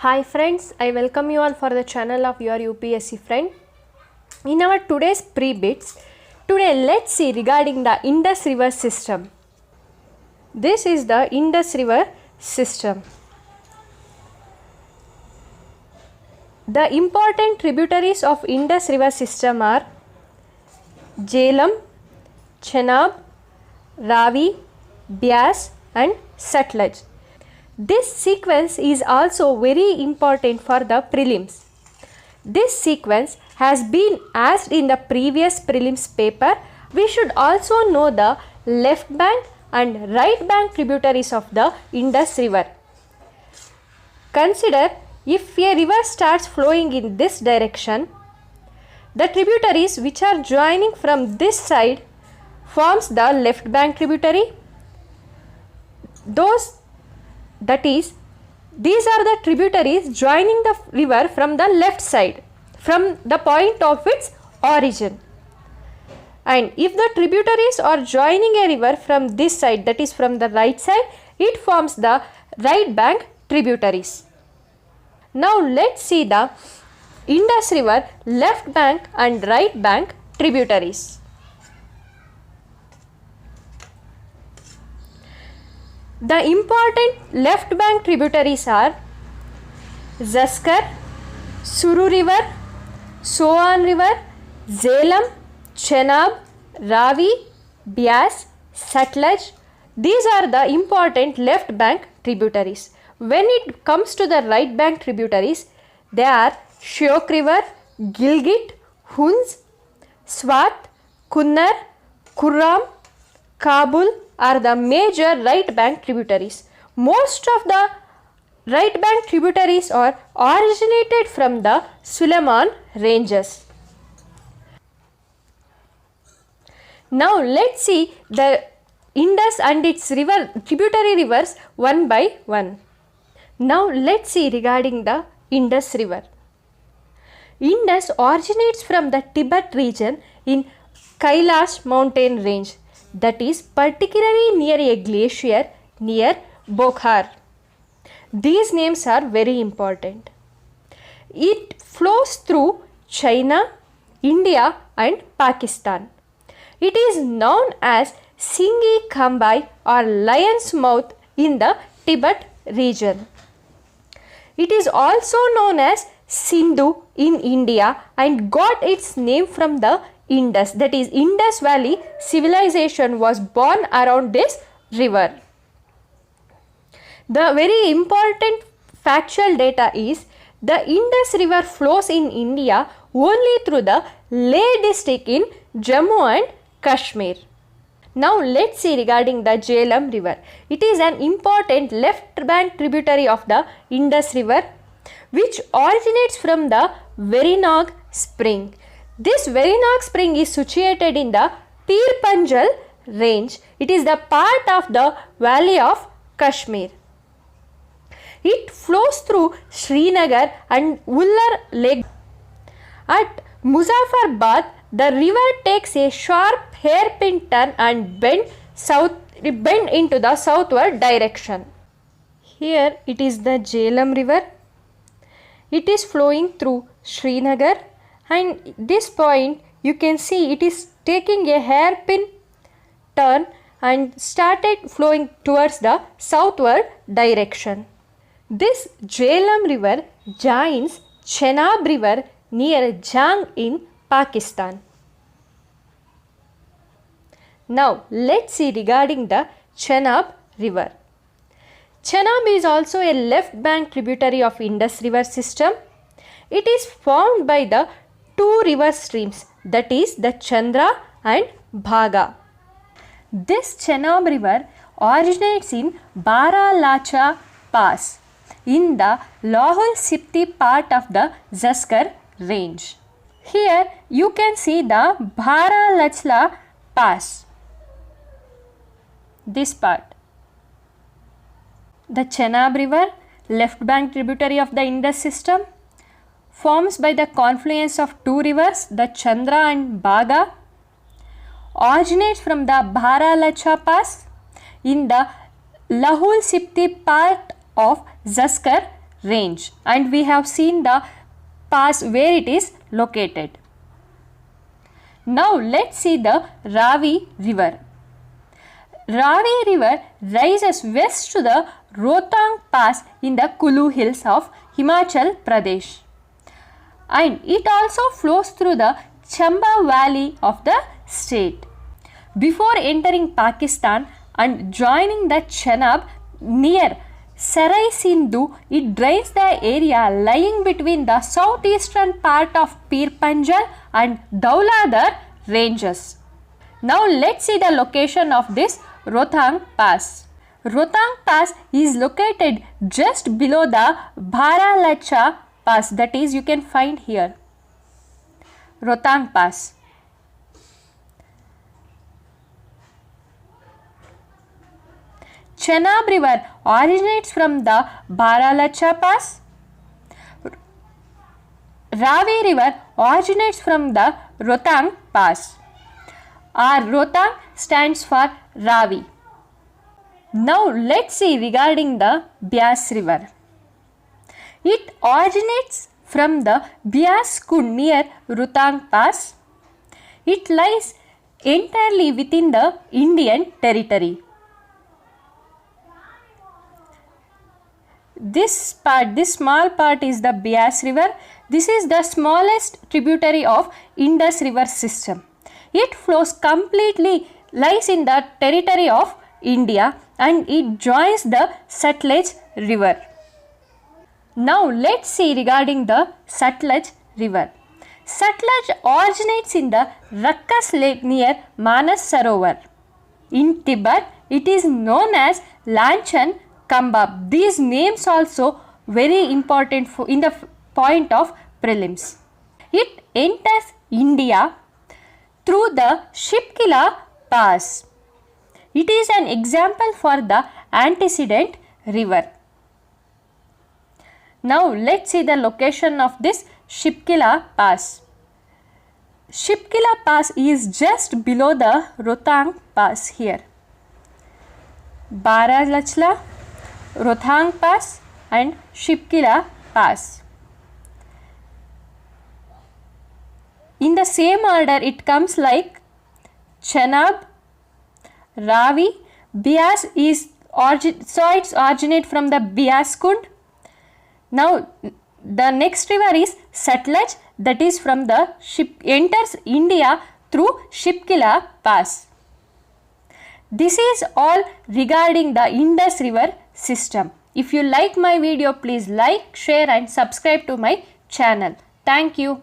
Hi friends, I welcome you all for the channel of your UPSC friend. In our today's pre-bits, today let's see regarding the Indus River system. This is the Indus River system. The important tributaries of Indus River system are Jhelum, Chenab, Ravi, Beas and Sutlej. This sequence is also very important for the prelims. This sequence has been asked in the previous prelims paper. We should also know the left bank and right bank tributaries of the Indus River. Consider if a river starts flowing in this direction, the tributaries which are joining from this side forms the left bank tributary. These are the tributaries joining the river from the left side, from the point of its origin. And if the tributaries are joining a river from this side, that is from the right side, it forms the right bank tributaries. Now let's see the Indus River left bank and right bank tributaries. The important left bank tributaries are Zaskar, Suru River, Soan River, Jhelum, Chenab, Ravi, Beas, Sutlej. These are the important left bank tributaries. When it comes to the right bank tributaries, they are Shyok River, Gilgit, Hunz, Swat, Kunnar, Kurram, Kabul are the major right bank tributaries. Most of the right bank tributaries are originated from the Suleiman ranges. Now let's see the Indus and its tributary rivers one by one. Now let's see regarding the Indus River. Indus originates from the Tibet region in Kailash mountain range, that is particularly near a glacier near Bokhar. These names are very important. It flows through China, India and Pakistan. It is known as Singhi Khambai or Lion's Mouth in the Tibet region. It is also known as Sindhu in India and got its name from the Indus, that is Indus Valley civilization was born around this river. The very important factual data is the Indus River flows in India only through the Leh district in Jammu and Kashmir. Now let's see regarding the Jhelum River. It is an important left bank tributary of the Indus River which originates from the Verinag spring. This Verinag spring is situated in the Pir Panjal range. It is the part of the valley of Kashmir. It flows through Srinagar and Ullar Lake. At Muzaffarabad, the river takes a sharp hairpin turn and bend into the southward direction. Here it is the Jhelum River. It is flowing through Srinagar. And this point you can see it is taking a hairpin turn and started flowing towards the southward direction. This Jhelum River joins Chenab River near Jang in Pakistan. Now let's see regarding the Chenab River. Chenab is also a left bank tributary of Indus River system. It is formed by the two river streams, that is the Chandra and Bhaga. This Chenab River originates in Baralacha Pass in the Lahul Spiti part of the Zaskar range. Here you can see the Baralachla Pass. This part. The Chenab River, left bank tributary of the Indus system, forms by the confluence of two rivers, the Chandra and Bhaga, originates from the Baralacha Pass in the Lahul Spiti part of Zaskar range, and we have seen the pass where it is located. Now let's see the Ravi river. Ravi river rises west to the Rohtang Pass in the Kulu hills of Himachal Pradesh, and it also flows through the Chamba valley of the state. Before entering Pakistan and joining the Chenab near Sarai Sindhu, it drains the area lying between the southeastern part of Pir Panjal and Dauladhar ranges. Now let's see the location of this Rohtang Pass. Rohtang Pass is located just below the Bharalacha Pass, that is you can find here. Rohtang Pass. Chenab river originates from the Bharalacha Pass. Ravi river originates from the Rohtang Pass. Our Rohtang stands for Ravi. Now let's see regarding the Beas river. It originates from the Beas Kund near Rohtang Pass. It lies entirely within the Indian territory. This small part is the Beas river. This is the smallest tributary of Indus river system. It flows completely, lies in the territory of India, and it joins the Sutlej river. Now let's see regarding the Sutlej river. Sutlej originates in the Rakkas lake near Manas Sarovar. In Tibet, it is known as Lanchan Kambab. These names also very important in the point of prelims. It enters India through the Shipkila Pass. It is an example for the antecedent river. Now let's see the location of this Shipkila Pass. Shipkila Pass is just below the Rohtang Pass here. Bharalachla, Rohtang Pass and Shipkila Pass. In the same order it comes like Chenab, Ravi, Beas is it's originate from the Beas Kund. Now the next river is Sutlej, that is from the enters India through Shipkila Pass. This is all regarding the Indus river system. If you like my video, please like, share and subscribe to my channel. Thank you.